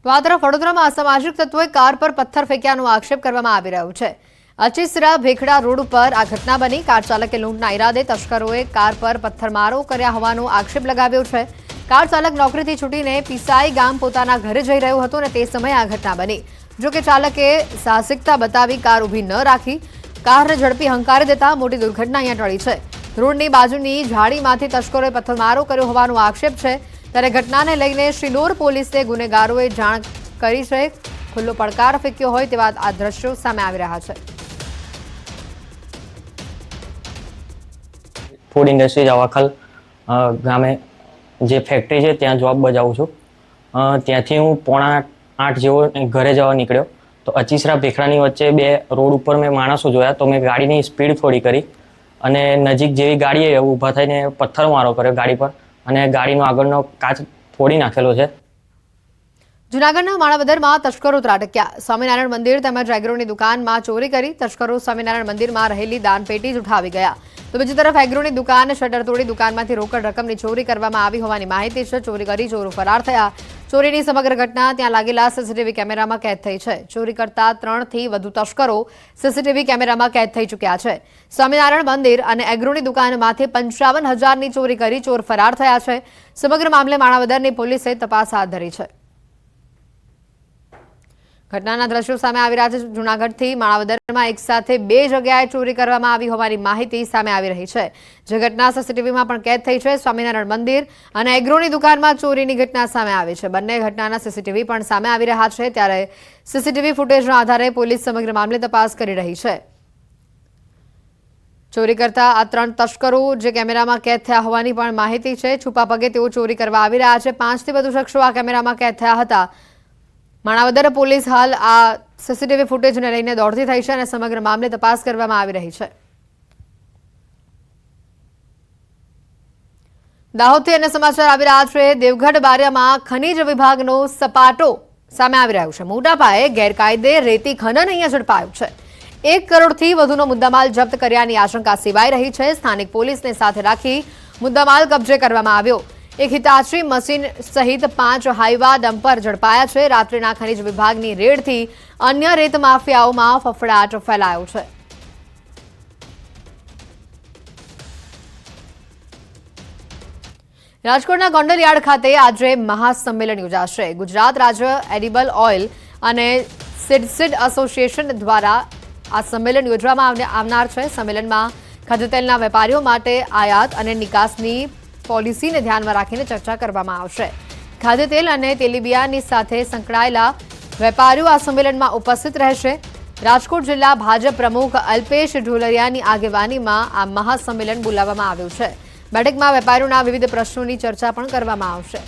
તો આ તરફ વડોદરામાં અસામાજિક તત્વોએ કાર પર પથ્થર ફેંક્યાનો આક્ષેપ કરવામાં આવી રહ્યો છે। અચીસરા ભેખડા રોડ ઉપર આ ઘટના બની। કાર ચાલકે લૂંટના ઈરાદે તસ્કરોએ કાર પર પથ્થરમારો કર્યા હોવાનો આક્ષેપ લગાવ્યો છે। કાર ચાલક નોકરીથી છૂટીને પીસાઈ ગામ પોતાના ઘરે જઈ રહ્યો હતો અને તે સમયે આ ઘટના બની। જો કે ચાલકે સાહસિકતા બતાવી કાર ઊભી ન રાખી કારને ઝડપી હંકારી દેતા મોટી દુર્ઘટના અહીંયા ટળી છે। રોડની બાજુની ઝાડીમાંથી તસ્કરોએ પથ્થરમારો કર્યો હોવાનો આક્ષેપ છે। ત્યારે ઘટનાને લઈને શ્રીનોર પોલીસે ગુનેગારોએ જાણ કરી છે। ખુલ્લો પડકાર ફેંક્યો હોય તેવા આ દ્રશ્યો સામે આવી રહ્યા છે। ફૂડ ઇન્ડસ્ટ્રીઝ અવાખલ ગામે જે ફેક્ટરી છે ત્યાં જોબ બજાવું છું। ત્યાંથી હું 7:45 જેવો ઘરે જવા નીકળ્યો તો અચીસરા ભેખડાની વચ્ચે બે રોડ ઉપર મેં માણસો જોયા તો મેં ગાડીની સ્પીડ થોડી કરી અને નજીક જેવી ગાડીએ ઊભા થઈને પથ્થરમારો કર્યો ગાડી પર અને ગાડીનો આગળનો કાચ ફોડી નાખેલો છે। જૂનાગઢના માણાવદરમાં તસ્કરો ત્રાટક્યા। સ્વામિનારાયણ મંદિર તેમજ એગ્રોની દુકાનમાં ચોરી કરી તસ્કરો સ્વામિનારાયણ મંદિરમાં રહેલી દાનપેટી જ ઉઠાવી ગયા। તો બીજી તરફ એગ્રોની દુકાન શટર તોડી દુકાનમાંથી રોકડ રકમની ચોરી કરવામાં આવી હોવાની માહિતી છે। ચોરી કરી ચોરો ફરાર થયા। ચોરીની સમગ્ર ઘટના ત્યાં લાગેલા સીસીટીવી કેમેરામાં કેદ થઈ છે। ચોરી કરતા 3 થી વધુ તસ્કરો સીસીટીવી કેમેરામાં કેદ થઈ ચૂક્યા છે। સ્વામિનારાયણ મંદિર અને એગ્રોની દુકાનમાંથી 55,000ની ચોરી કરી ચોર ફરાર થયા છે। સમગ્ર મામલે માણાવદરની પોલીસે તપાસ હાથ ધરી છે। ઘટનાના દ્રશ્યો સામે આવી રહ્યા છે। જૂનાગઢથી માણાવદરમાં એક સાથે 2 જગ્યાએ ચોરી કરવામાં આવી હોવાની માહિતી સામે આવી રહી છે। જે ઘટના સીસીટીવીમાં પણ કેદ થઈ છે। સ્વામિનારાયણ મંદિર અને એગ્રોની દુકાનમાં ચોરીની ઘટના સામે આવી છે। બંને ઘટનાના સીસીટીવી પણ સામે આવી રહ્યા છે। ત્યારે સીસીટીવી ફૂટેજના આધારે પોલીસ સમગ્ર મામલે તપાસ કરી રહી છે। ચોરી કરતા આ 3 તસ્કરો જે કેમેરામાં કેદ થયા હોવાની પણ માહિતી છે। છુપા પગે તેઓ ચોરી કરવા આવી રહ્યા છે। 5 થી વધુ શખ્સો આ કેમેરામાં કેદ થયા હતા। માણાવદર પોલીસ હાલ આ સીસીટીવી ફૂટેજને લઈને દોડતી થઈ છે અને સમગ્ર મામલે તપાસ કરવામાં આવી રહી છે। દાહોદથી અન્ય સમાચાર આવી રહ્યા છે। દેવગઢ બારિયામાં ખનીજ વિભાગનો સપાટો સામે આવી રહ્યો છે। મોટા પાયે ગેરકાયદે રેતી ખનન અહીંયા ઝડપાયું છે। 1 કરોડથી વધુનો મુદ્દામાલ જપ્ત કર્યાની આશંકા સેવાઈ રહી છે। સ્થાનિક પોલીસને સાથે રાખી મુદ્દામાલ કબજે કરવામાં આવ્યો। એક હિતાચી મશીન સહિત 5 હાઈવા ડમ્પર ઝડપાયા છે। રાત્રિના ખનીજ વિભાગની રેડથી અન્ય રેત માફિયાઓમાં ફફડાટ ફેલાયો છે। રાજકોટના ગોંડલ યાર્ડ ખાતે આજે મહાસંમેલન યોજાશે। ગુજરાત રાજ્ય એડિબલ ઓઇલ અને સીડ એસોસિએશન દ્વારા આ સંમેલન યોજવામાં આવનાર છે। સંમેલનમાં ખાદ્યતેલના વેપારીઓ માટે આયાત અને નિકાસની પોલિસીને ધ્યાનમાં રાખીને ચર્ચા કરવામાં આવશે। ખાદ્યતેલ અને તેલીબિયાની સાથે સંકળાયેલા વેપારીઓ આ સંમેલનમાં ઉપસ્થિત રહેશે। રાજકોટ જિલ્લા ભાજપ પ્રમુખ અલ્પેશ ઢોલરિયાની આગેવાનીમાં આ મહાસંમેલન બોલાવવામાં આવ્યું છે। બેઠકમાં વેપારીઓના વિવિધ પ્રશ્નોની ચર્ચા પણ કરવામાં આવશે।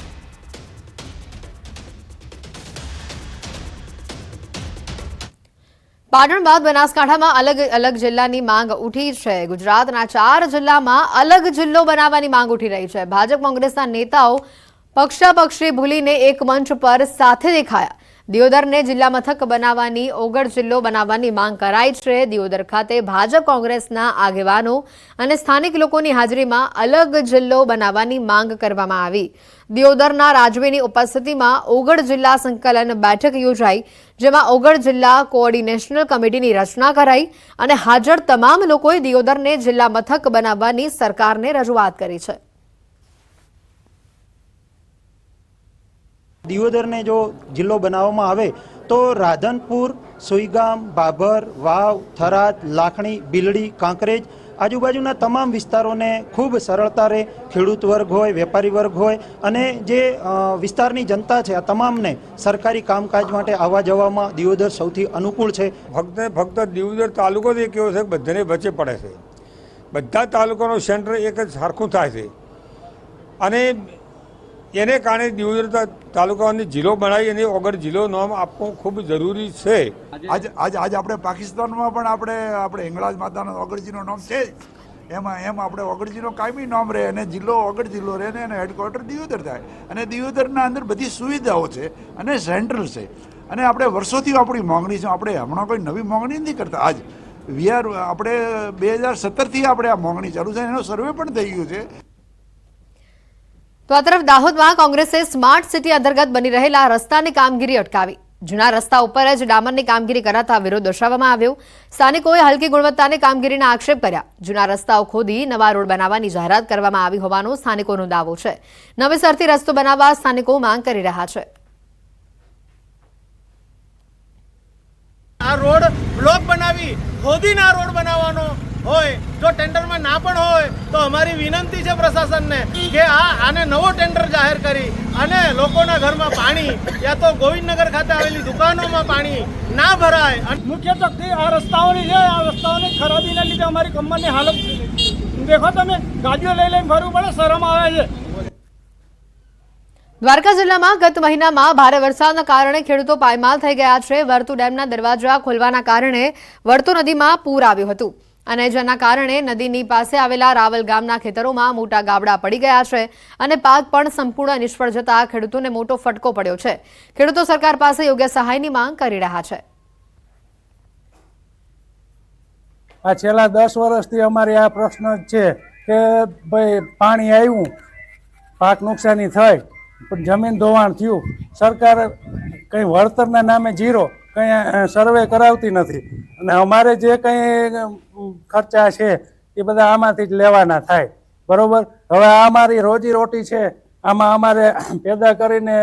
પાટણ બાદ બનાસકાંઠામાં અલગ અલગ જિલ્લાની માંગ ઉઠી છે। ગુજરાતના 4 જિલ્લામાં અલગ જિલ્લો બનાવવાની માંગ ઉઠી રહી છે। ભાજપ કોંગ્રેસના નેતાઓ પક્ષાપક્ષી ભૂલીને એક મંચ પર સાથે દેખાયા। દિયોદરને જિલ્લા મથક બનાવવાની ઓગળ જિલ્લો બનાવવાની માંગ કરાઈ છે। દિયોદર ખાતે ભાજપ કોંગ્રેસના આગેવાનો અને સ્થાનિક લોકોની હાજરીમાં અલગ જિલ્લો બનાવવાની માંગ કરવામાં આવી। દિયોદરના રાજવીની ઉપસ્થિતિમાં ઓગળ જિલ્લા સંકલન બેઠક યોજાઈ, જેમાં ઓગળ જિલ્લા કોઓર્ડિનેશન કમિટીની રચના કરાઈ અને હાજર તમામ લોકોએ દિયોદરને જિલ્લા મથક બનાવવાની સરકારને રજૂઆત કરી છે। દિયોદરને જો જિલ્લો બનાવવામાં આવે તો રાધનપુર, સુઈગામ, બાભર, વાવ, થરાદ, લાખણી, બિલડી, કાંકરેજ આજુબાજુના તમામ વિસ્તારોને ખૂબ સરળતા રહે। ખેડૂત વર્ગ હોય, વેપારી વર્ગ હોય અને જે વિસ્તારની જનતા છે આ તમામને સરકારી કામકાજ માટે આવવા જવામાં દિયોદર સૌથી અનુકૂળ છે। ફક્ત દિયોદર તાલુકો જ એક એવો છે કે બધાને વચ્ચે પડે છે। બધા તાલુકાનું સેન્ટર એક જ સરખું થાય છે અને એને કારણે દિયોદર તાલુકાની જિલ્લો બનાવી અને ઓગળ જિલ્લો નામ આપવું ખૂબ જરૂરી છે। આજે આપણે પાકિસ્તાનમાં પણ આપણે હિંગળાજ માતાનો ઓગળજીનો નામ છે। એમ આપણે ઓગળજીનો કાયમી નામ રહે અને જિલ્લો ઓગળ જિલ્લો રહે ને એનો હેડક્વાર્ટર દિયોદર થાય અને દિયોદરના અંદર બધી સુવિધાઓ છે અને સેન્ટ્રલ છે અને આપણે વર્ષોથી આપણી માંગણી છે। આપણે હમણાં કોઈ નવી માંગણી નથી કરતા। આજ આપણે 2017થી આપણે આ માંગણી ચાલુ છે, એનો સર્વે પણ થઈ ગયું છે। તો આ તરફ દાહોદમાં કોંગ્રેસે સ્માર્ટ સિટી અંતર્ગત બની રહેલા રસ્તાની કામગીરી અટકાવી. જૂના રસ્તા ઉપર જ ડામરની કામગીરી કરાતા વિરોધ દર્શાવવામાં આવ્યો. સ્થાનિકોએ હલકી ગુણવત્તાની કામગીરીના આક્ષેપ કર્યા. જૂના રસ્તાઓ ખોદી નવા રોડ બનાવવાની જાહેરાત કરવામાં આવી હોવાનો સ્થાનિકોનો દાવો છે. નવેસરથી રસ્તો બનાવવા સ્થાનિકો માંગ કરી રહ્યા છે. આ રોડ બ્લોક બનાવી ખોદીને આ રોડ બનાવવાનો હોય, જો ટેન્ડરમાં ના પણ હોય તો અમારી વિનંતી છે પ્રશાસનને કે આને નવો ટેન્ડર જાહેર કરી અને લોકોના ઘરમાં પાણી યા તો ગોવિંદનગર ખાતે આવેલી દુકાનોમાં પાણી ના ભરાય. મુખ્ય તકલીફ આ રસ્તાઓની છે. આ રસ્તાઓની ખરાબીને લીધે અમારી કમરની હાલત દેખો તમે, ગાડીઓ લઈને ફરવું પડે, શરમ આવે છે. દ્વારકા જિલ્લામાં ગત મહિનામાં ભારે વરસાદના કારણે ખેડૂતો પાયમાલ થઈ ગયા છે. વર્તુ ડેમના દરવાજા ખોલવાના કારણે વર્તુ નદીમાં પૂર આવ્યું હતું અને જેના કારણે નદીની પાસે આવેલા રાવલ ગામના ખેતરોમાં મોટા ગાબડા પડી ગયા છે અને પાક પણ સંપૂર્ણ નિષ્ફળ જતા ખેડૂતોને મોટો ફટકો પડ્યો છે. ખેડૂતો સરકાર પાસે યોગ્ય સહાયની માંગ કરી રહ્યા છે. આ છેલ્લા 10 વર્ષથી અમારી આ પ્રશ્ન જ છે કે ભાઈ પાણી આવ્યું, પાક નુકસાની થઈ, પણ જમીન ધોવાણ થયું, સરકાર કંઈ વળતરના નામે જીરો, કંઈ સર્વે કરાવતી નથી અને અમારે જે કંઈ ખર્ચા છે એ બધા આમાંથી જ લેવાના થાય. બરોબર, હવે આ અમારી રોજીરોટી છે, આમાં અમારે પેદા કરીને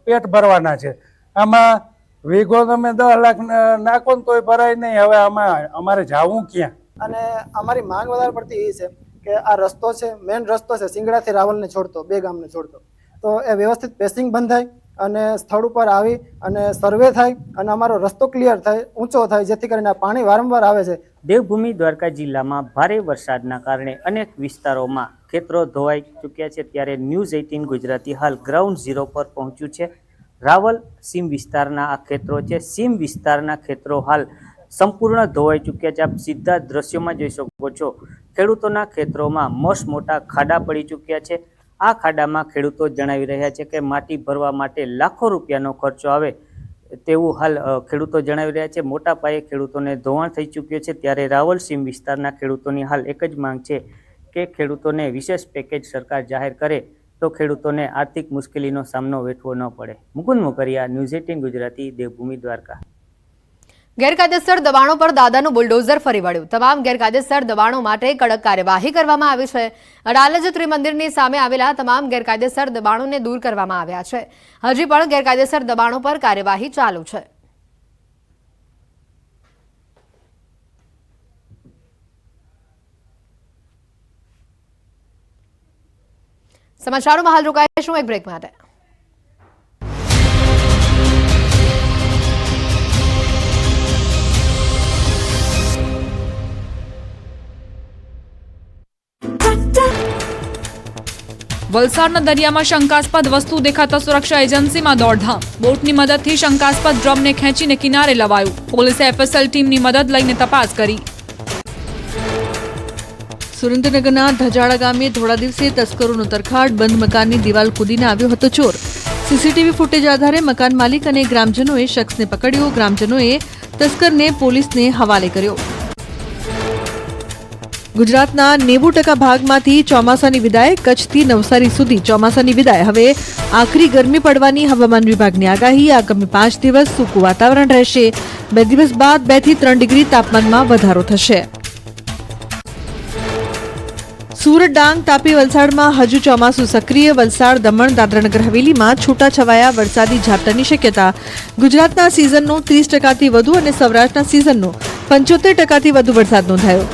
પેટ ભરવાના છે. આમાં વીઘો તમે 10 લાખ નાખો ને તોય ભરાય નહીં. હવે આમાં અમારે જવું ક્યાં? અને અમારી માંગ વધારે પડતી એ છે કે આ રસ્તો છે, મેઇન રસ્તો છે, સિંગડાથી રાવલને છોડતો, 2 ગામને છોડતો, તો એ વ્યવસ્થિત પેસિંગ બંધ થાય અને સ્થળ ઉપર આવી અને સર્વે થાય અને અમારો રસ્તો ક્લિયર થાય, ઊંચો થાય, જેથી કરીને પાણી વારંવાર આવે છે. દેવભૂમિ દ્વારકા જિલ્લામાં ભારે વરસાદના કારણે અનેક વિસ્તારોમાં ખેતરો ધોવાઈ ચૂક્યા છે. ત્યારે ન્યૂઝ 18 ગુજરાતી હાલ ગ્રાઉન્ડ ઝીરો પર પહોંચ્યું છે. રાવલ સીમ વિસ્તારના આ ખેતરો છે. સીમ વિસ્તારના ખેતરો હાલ સંપૂર્ણ ધોવાઈ ચૂક્યા છે. આપ સીધા દ્રશ્યોમાં જોઈ શકો છો. ખેડૂતોના ખેતરોમાં મોટા ખાડા પડી ચૂક્યા છે. આ ખાડામાં ખેડૂતો જણાવી રહ્યા છે કે માટી ભરવા માટે લાખો રૂપિયાનો ખર્ચો આવે તેવું હાલ ખેડૂતો જણાવી રહ્યા છે. મોટા પાયે ખેડૂતોને ધોવાણ થઈ ચૂક્યું છે. ત્યારે રાવલ સીમ વિસ્તારના ખેડૂતોની હાલ એક જ માંગ છે કે ખેડૂતોને વિશેષ પેકેજ સરકાર જાહેર કરે તો ખેડૂતોને આર્થિક મુશ્કેલીનો સામનો વેઠવો ન પડે. મુકુંદ મોકરિયા, ન્યૂઝ 18 ગુજરાતી, દેવભૂમિ દ્વારકા. ગેરકાયદેસર દબાણો પર દાદાનું બુલડોઝર ફરી વળ્યું. તમામ ગેરકાયદેસર દબાણો માટે કડક કાર્યવાહી કરવામાં આવી છે. અડાલજ ત્રિમંદિરની સામે આવેલા તમામ ગેરકાયદેસર દબાણોને દૂર કરવામાં આવ્યા છે. હજી પણ ગેરકાયદેસર દબાણો પર કાર્યવાહી ચાલુ છે. સમાચારોમાં હાલ રોકાઈશું એક બ્રેક માટે. વલસાડના દરિયામાં શંકાસ્પદ વસ્તુ દેખાતા સુરક્ષા એજન્સીમાં દોડધામ. બોટની મદદથી શંકાસ્પદ ડ્રમને ખેંચીને કિનારે લવાયું. પોલીસે એફએસએલ ટીમની મદદ લઈને તપાસ કરી. સુરેન્દ્રનગરના ધજાડા ગામે થોડા દિવસે તસ્કરોનો તરખાટ. બંધ મકાનની દિવાલ કૂદીને આવ્યો હતો ચોર. સીસીટીવી ફૂટેજ આધારે મકાન માલિક અને ગ્રામજનોએ શખ્સને પકડ્યો. ગ્રામજનોએ તસ્કરને પોલીસને હવાલે કર્યો. ગુજરાતના 90% ભાગમાંથી ચોમાસાની વિદાય. કચ્છથી નવસારી સુધી ચોમાસાની વિદાય. હવે આખરી ગરમી પડવાની હવામાન વિભાગની આગાહી. આગામી 5 દિવસ સૂકું વાતાવરણ રહેશે. 2 દિવસ બાદ 2 થી 3 ડિગ્રી તાપમાનમાં વધારો થશે. સુરત, ડાંગ, તાપી, વલસાડમાં હજુ ચોમાસું સક્રિય. વલસાડ, દમણ, દાદરાનગર હવેલીમાં છૂટાછવાયા વરસાદી ઝાપટાની શક્યતા. ગુજરાતના સિઝનનો 30%થી વધુ અને સૌરાષ્ટ્રના સિઝનનો 75%થી વધુ વરસાદ નોંધાયો.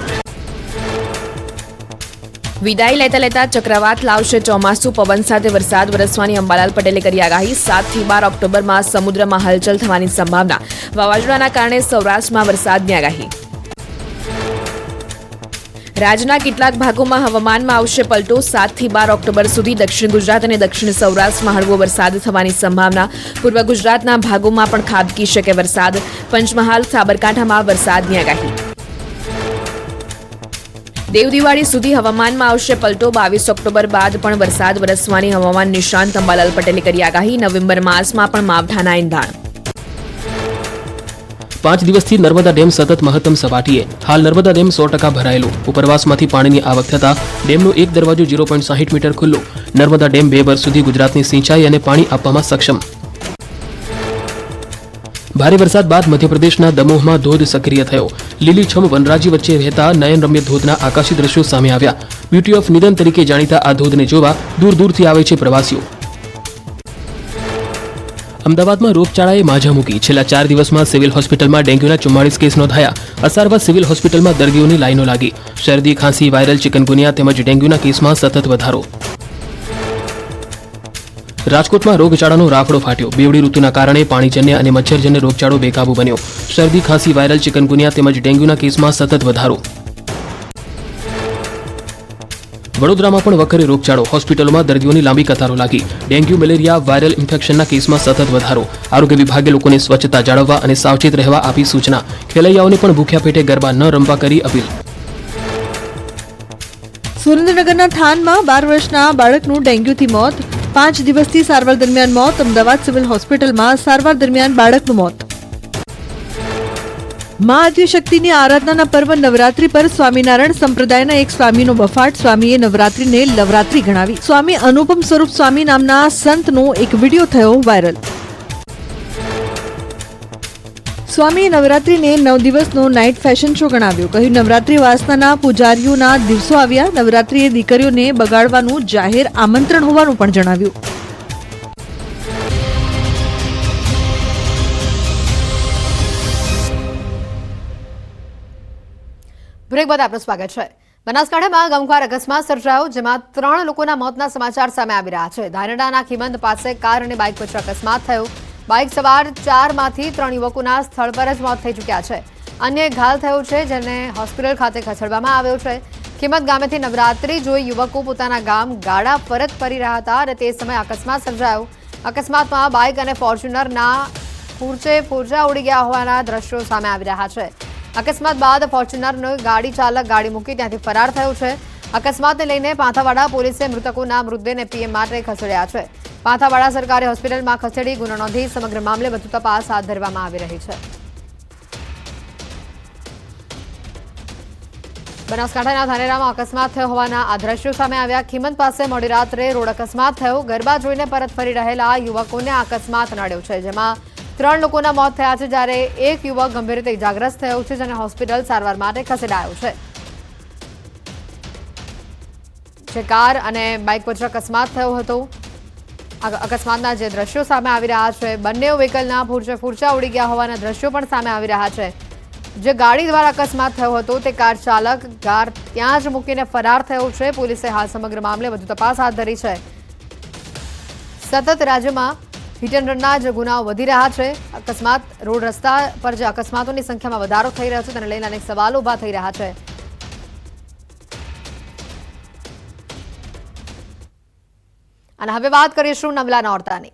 વિદાય લેતા ચક્રવાત લાવશે ચોમાસું. પવન સાથે વરસાદ વરસવાની અંબાલાલ પટેલે કરી આગાહી. 7 થી 12 ઓક્ટોબરમાં સમુદ્રમાં હલચલ થવાની સંભાવના. વાવાઝોડાના કારણે સૌરાષ્ટ્રમાં વરસાદની આગાહી. રાજ્યના કેટલાક ભાગોમાં હવામાનમાં આવશે પલટો. 7 થી 12 ઓક્ટોબર સુધી દક્ષિણ ગુજરાત અને દક્ષિણ સૌરાષ્ટ્રમાં હળવો વરસાદ થવાની સંભાવના. પૂર્વ ગુજરાતના ભાગોમાં પણ ખાબકી શકે વરસાદ. પંચમહાલ, સાબરકાંઠામાં વરસાદની આગાહી. દેવ દિવાળી સુધી હવામાનમાં આવશે પલટો. 22 ઓક્ટોબર બાદ પણ વરસાદ વરસવાની હવામાન નિષ્ણાંત અંબાલાલ પટેલે કરી આગાહી. નવેમ્બર માસમાં પણ માવઠાના એંધાણ. 5 દિવસથી નર્મદા ડેમ સતત મહત્તમ સપાટીએ. હાલ નર્મદા ડેમ 100% ભરાયેલો. ઉપરવાસમાંથી પાણીની આવક થતા ડેમનો એક દરવાજો 0.60 મીટર ખુલ્લો. નર્મદા ડેમ 2 વર્ષ સુધી ગુજરાતની સિંચાઈ અને પાણી આપવામાં સક્ષમ. ભારે વરસાદ બાદ મધ્યપ્રદેશના દમોહમાં ધોધ સક્રિય થયો. લીલીછમ વનરાજી વચ્ચે રહેતા નયનરમ્ય ધોધના આકાશી દ્રશ્યો સામે આવ્યા. બ્યુટી ઓફ નિદન તરીકે જાણીતા આ ધોધને જોવા દૂર દૂરથી આવે છે પ્રવાસીઓ. અમદાવાદમાં રોગચાળાએ માઝા મૂકી. છેલ્લા 4 દિવસમાં સિવિલ હોસ્પિટલમાં ડેન્ગ્યુના 44 કેસ નોંધાયા. અસારવા સિવિલ હોસ્પિટલમાં દર્દીઓની લાઈનો લાગી. શરદી, ખાંસી, વાયરલ ચિકનગુનિયા તેમજ ડેન્ગ્યુના કેસમાં સતત વધારો. રાજકોટમાં રોગચાળાનો રાફડો ફાટ્યો. બેવડી ઋતુના કારણે પાણીજન્ય અને મચ્છરજન્ય રોગચાળો બેકાબુ બન્યો. શરદી, ખાંસી, વાયરલ ચિકનગુનિયા તેમજ ડેન્ગ્યુના કેસમાં સતત વધારો. વડોદરામાં પણ વખરે રોગચાળો. હોસ્પિટલોમાં દર્દીઓની લાંબી કતારો લાગી. ડેન્ગ્યુ, મેલેરિયા, વાયરલ ઇન્ફેક્શનના કેસમાં સતત વધારો. આરોગ્ય વિભાગે લોકોને સ્વચ્છતા જાળવવા અને સાવચેત રહેવા આપી સૂચના. ખેલૈયાઓને પણ ભૂખ્યા પેટે ગરબા ન રમવા કરી અપીલ. સુરેન્દ્રનગરના થાનમાં 12 વર્ષના બાળકનું ડેન્ગ્યુથી મોત. 5 દિવસથી સારવાર દરમિયાન મોત. અમદાવાદ સિવિલ હોસ્પિટલમાં સારવાર દરમિયાન બાળકનું મોત. મા આદ્યશક્તિની આરાધનાના પર્વ નવરાત્રી પર સ્વામિનારાયણ સંપ્રદાયના એક સ્વામીનો બફાટ. સ્વામીએ નવરાત્રીને લવરાત્રી ગણાવી. સ્વામી અનુપમ સ્વરૂપ સ્વામી નામના સંતનો એક વિડીયો થયો વાયરલ. સ્વામીએ નવરાત્રીને 9 દિવસનો નાઇટ ફેશન શો ગણાવ્યો. કહ્યું, નવરાત્રી વાસનાના પૂજારીઓના દિવસો આવ્યા. નવરાત્રીએ દીકરીઓને બગાડવાનું જાહેર આમંત્રણ હોવાનું પણ જણાવ્યું. બ્રેક બાદ આપનું સ્વાગત છે. બનાસકાંઠામાં ગમખ્વાર અકસ્માત સર્જાયો, જેમાં 3 લોકોના મોતના સમાચાર સામે આવી રહ્યા છે. ધાનેરાના ખીમંત પાસે કાર અને બાઇક વચ્ચે અકસ્માત થયો. બાઇક સવાર 4માંથી 3 યુવકોના સ્થળ પર જ મોત થઈ ચૂક્યા છે. અન્ય એક ઘાયલ થયો છે, જેને હોસ્પિટલ ખાતે ખસેડવામાં આવ્યો છે. ખીમત ગામેથી નવરાત્રી જોઈ યુવકો પોતાના ગામ ગાડા પરત ફરી રહ્યા હતા અને તે સમયે અકસ્માત સર્જાયો. અકસ્માતમાં બાઇક અને ફોર્ચ્યુનરના પૂરજા ઉડી ગયા હોવાના દ્રશ્યો સામે આવી રહ્યા છે. અકસ્માત બાદ ફોર્ચ્યુનરનો ગાડી ચાલક ગાડી મૂકી ત્યાંથી ફરાર થયો છે. અકસ્માતને લઈને પાંથાવાડા પોલીસે મૃતકોના મૃતદેહને પીએમ માટે ખસેડ્યા છે. પાંથાવાડા સરકારી હોસ્પિટલમાં ખસેડી ગુનો નોંધી સમગ્ર મામલે વધુ તપાસ હાથ ધરવામાં આવી રહી છે. બનાસકાંઠાના ધાનેરામાં અકસ્માત થયો હોવાના આ દ્રશ્યો સામે આવ્યા. ખીમત પાસે મોડી રાત્રે રોડ અકસ્માત થયો. ગરબા જોઈને પરત ફરી રહેલા યુવકોને અકસ્માત નડ્યો છે, જેમાં 3 લોકોના મોત થયા છે, જ્યારે એક યુવક ગંભીર રીતે ઇજાગ્રસ્ત થયો છે, જેને હોસ્પિટલ સારવાર માટે ખસેડાયો છે. જે કાર અને બાઇક વચ્ચે અકસ્માત થયો હતો. અકસ્માતના જે દ્રશ્યો સામે આવી રહ્યા છે, બંને વ્હીકલના ફૂરચા ઉડી ગયા હોવાના દ્રશ્યો પણ સામે આવી રહ્યા છે. જે ગાડી દ્વારા અકસ્માત થયો હતો તે કાર ચાલક કાર ત્યાં જ મૂકીને ફરાર થયો છે. પોલીસે હાલ સમગ્ર મામલે વધુ તપાસ હાથ ધરી છે. સતત રાજ્યમાં હિટ એન્ડ રનના જે ગુનાઓ વધી રહ્યા છે. અકસ્માત રોડ રસ્તા પર જે અકસ્માતોની સંખ્યામાં વધારો થઈ રહ્યો છે, તેને લઈને અનેક સવાલો ઊભા થઈ રહ્યા છે. અને હવે વાત કરીશું નવલા નોરતાની.